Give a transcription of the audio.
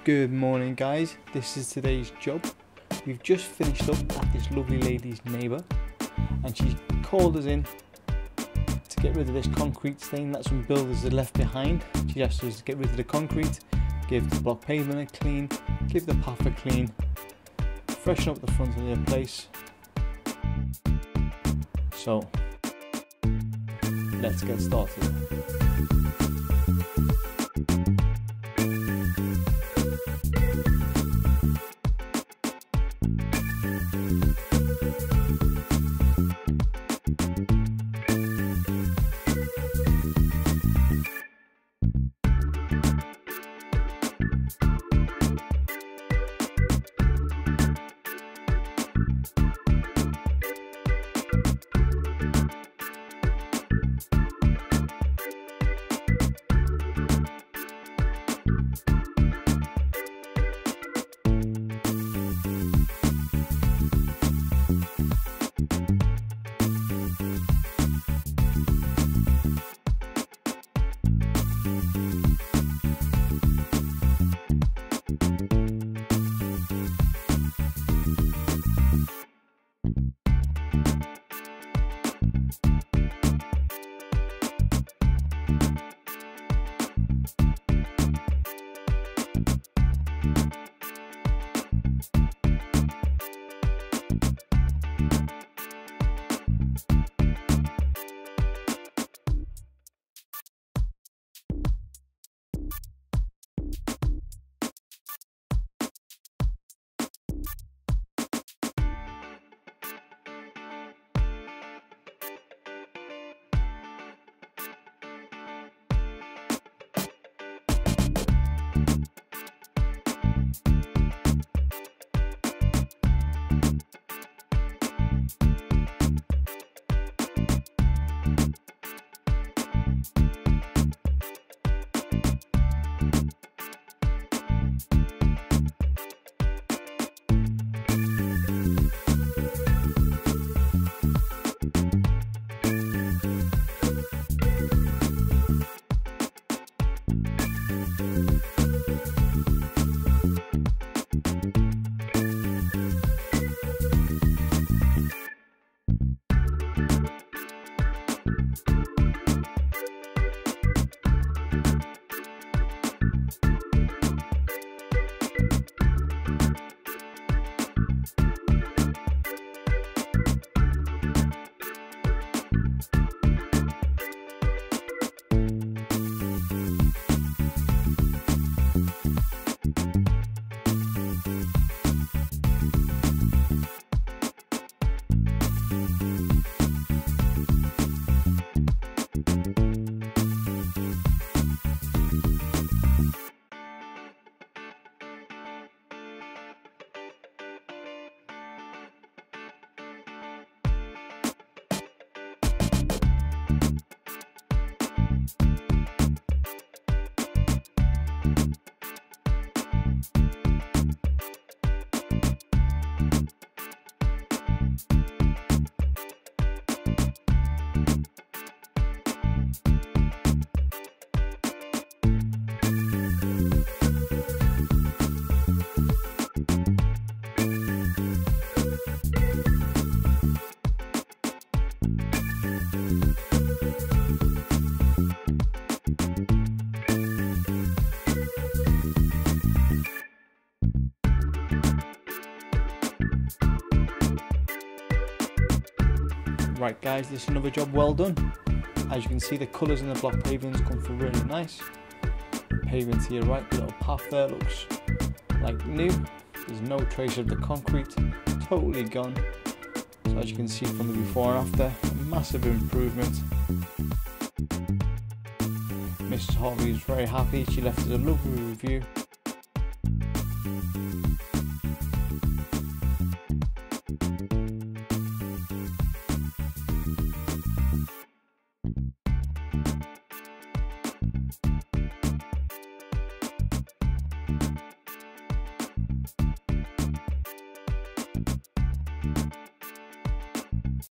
Good morning guys, this is today's job. We've just finished up at this lovely lady's neighbour and she called us in to get rid of this concrete stain that some builders had left behind. She asked us to get rid of the concrete, give the block pavement a clean, give the path a clean, freshen up the front of the place. So let's get started. Right guys, this is another job well done. As you can see, the colours in the block pavings come through really nice. The pavement to your right, the little path there looks like new. There's no trace of the concrete, totally gone. So as you can see from the before and after, a massive improvement. Mrs. Harvey is very happy. She left us a lovely review